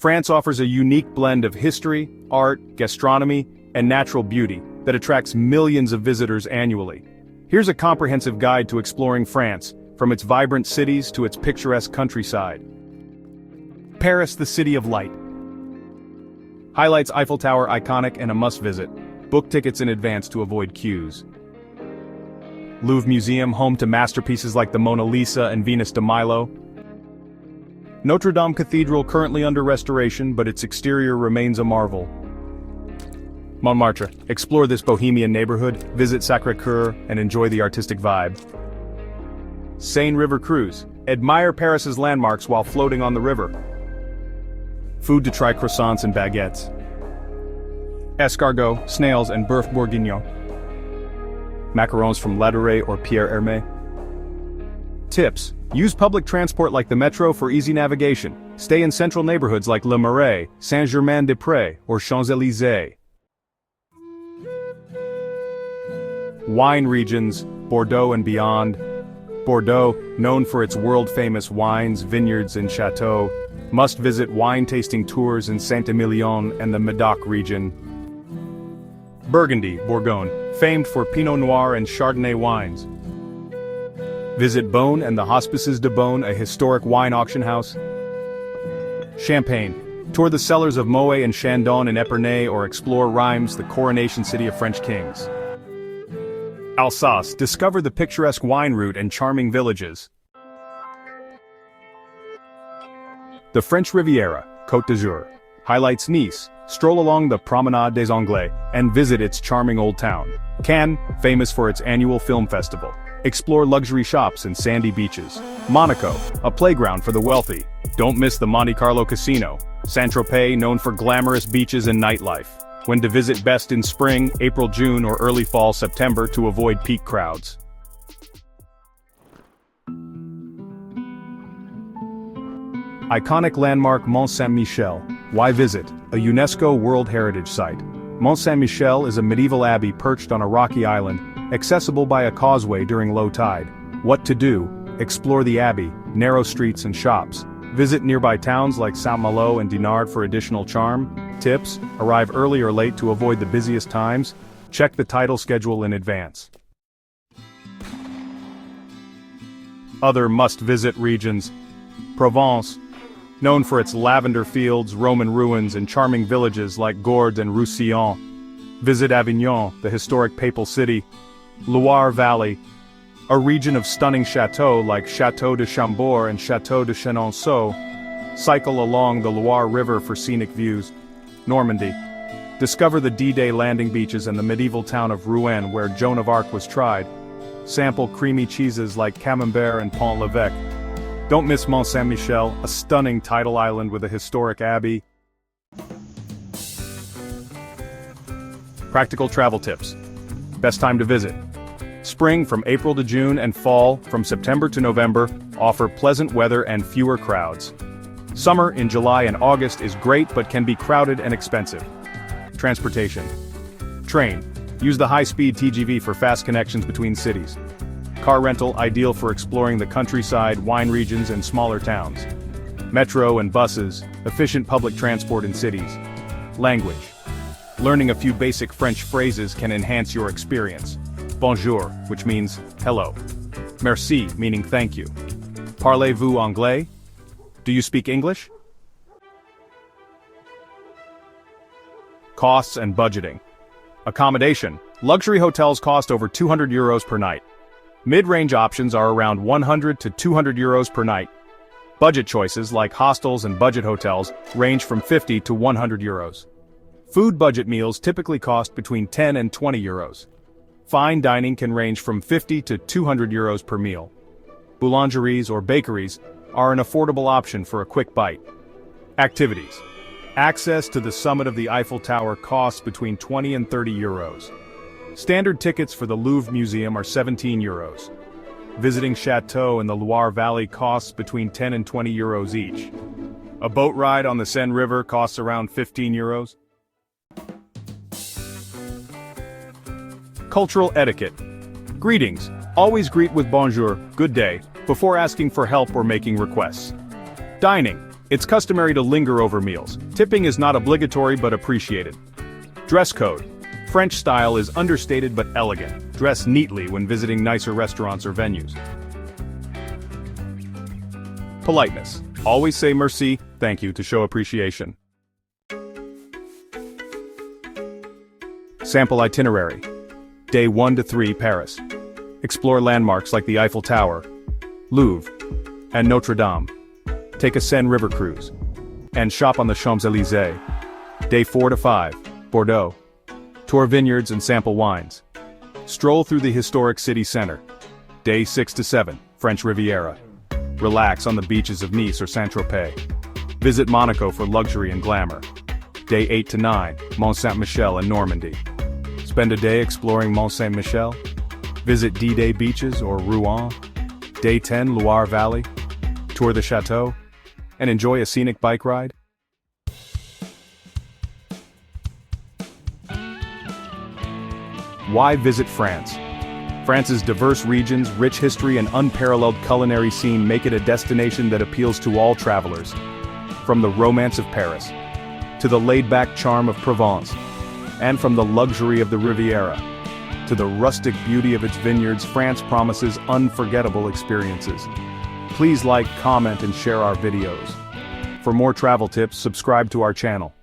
France offers a unique blend of history, art, gastronomy, and natural beauty that attracts millions of visitors annually. Here's a comprehensive guide to exploring France, from its vibrant cities to its picturesque countryside. Paris, the City of Light. Highlights: Eiffel Tower iconic and a must-visit. Book tickets in advance to avoid queues. Louvre Museum, home to masterpieces like the Mona Lisa and Venus de Milo. Notre-Dame Cathedral, currently under restoration, but its exterior remains a marvel. Montmartre. Explore this bohemian neighborhood, visit Sacré-Cœur, and enjoy the artistic vibe. Seine River Cruise. Admire Paris's landmarks while floating on the river. Food to try: croissants and baguettes. Escargot, snails, and bœuf bourguignon. Macarons from Ladurée or Pierre Hermé. Tips: use public transport like the metro for easy navigation. Stay in central neighborhoods like Le Marais, Saint-Germain-des-Prés, or Champs-Élysées. Wine regions: Bordeaux and beyond. Bordeaux, known for its world-famous wines, vineyards, and chateaux, must-visit wine-tasting tours in Saint-Emilion and the Médoc region. Burgundy, Bourgogne, famed for Pinot Noir and Chardonnay wines. Visit Beaune and the Hospices de Beaune, a historic wine auction house. Champagne. Tour the cellars of Moët and Chandon in Épernay or explore Reims, the coronation city of French kings. Alsace. Discover the picturesque wine route and charming villages. The French Riviera, Côte d'Azur. Highlights: Nice. Stroll along the Promenade des Anglais and visit its charming old town. Cannes, famous for its annual film festival. Explore luxury shops and sandy beaches. Monaco, a playground for the wealthy. Don't miss the Monte Carlo Casino. Saint-Tropez, known for glamorous beaches and nightlife. When to visit: best in spring, April, June, or early fall, September to avoid peak crowds. Iconic landmark: Mont-Saint-Michel. Why visit? A UNESCO World Heritage Site. Mont-Saint-Michel is a medieval abbey perched on a rocky island, accessible by a causeway during low tide. What to do? Explore the abbey, narrow streets and shops. Visit nearby towns like Saint-Malo and Dinard for additional charm. Tips: arrive early or late to avoid the busiest times. Check the tidal schedule in advance. Other must-visit regions: Provence, known for its lavender fields, Roman ruins, and charming villages like Gordes and Roussillon. Visit Avignon, the historic papal city. Loire Valley, a region of stunning chateaux like Château de Chambord and Château de Chenonceau. Cycle along the Loire River for scenic views. Normandy. Discover the D-Day landing beaches and the medieval town of Rouen where Joan of Arc was tried. Sample creamy cheeses like Camembert and Pont-l'Évêque. Don't miss Mont-Saint-Michel, a stunning tidal island with a historic abbey. Practical travel tips. Best time to visit: spring from April to June and fall from September to November offer pleasant weather and fewer crowds. Summer in July and August is great but can be crowded and expensive. Transportation. Train. Use the high-speed TGV for fast connections between cities. Car rental, ideal for exploring the countryside, wine regions, and smaller towns. Metro and buses, efficient public transport in cities. Language. Learning a few basic French phrases can enhance your experience. Bonjour, which means hello. Merci, meaning thank you. Parlez-vous anglais? Do you speak English? Costs and budgeting. Accommodation. Luxury hotels cost over €200 per night. Mid-range options are around €100 to €200 per night. Budget choices like hostels and budget hotels range from €50 to €100. Food budget meals typically cost between €10 and €20. Fine dining can range from €50 to €200 per meal. Boulangeries or bakeries are an affordable option for a quick bite. Activities. Access to the summit of the Eiffel Tower costs between €20 and €30. Standard tickets for the Louvre Museum are €17. Visiting Chateau in the Loire Valley costs between €10 and €20 each. A boat ride on the Seine River costs around €15. Cultural etiquette. Greetings. Always greet with bonjour, good day, before asking for help or making requests. Dining. It's customary to linger over meals. Tipping is not obligatory but appreciated. Dress code. French style is understated but elegant. Dress neatly when visiting nicer restaurants or venues. Politeness. Always say merci, thank you, to show appreciation. Sample itinerary. Day 1 to 3, Paris. Explore landmarks like the Eiffel Tower, Louvre, and Notre-Dame. Take a Seine River cruise. And shop on the Champs-Élysées. Day 4 to 5, Bordeaux. Tour vineyards and sample wines. Stroll through the historic city center. Day 6 to 7, French Riviera. Relax on the beaches of Nice or Saint-Tropez. Visit Monaco for luxury and glamour. Day 8 to 9, Mont-Saint-Michel and Normandy. Spend a day exploring Mont-Saint-Michel. Visit D-Day beaches or Rouen. Day 10, Loire Valley. Tour the chateau. And enjoy a scenic bike ride. Why visit France? France's diverse regions, rich history, and unparalleled culinary scene make it a destination that appeals to all travelers. From the romance of Paris, to the laid-back charm of Provence, and from the luxury of the Riviera, to the rustic beauty of its vineyards, France promises unforgettable experiences. Please like, comment, and share our videos. For more travel tips, subscribe to our channel.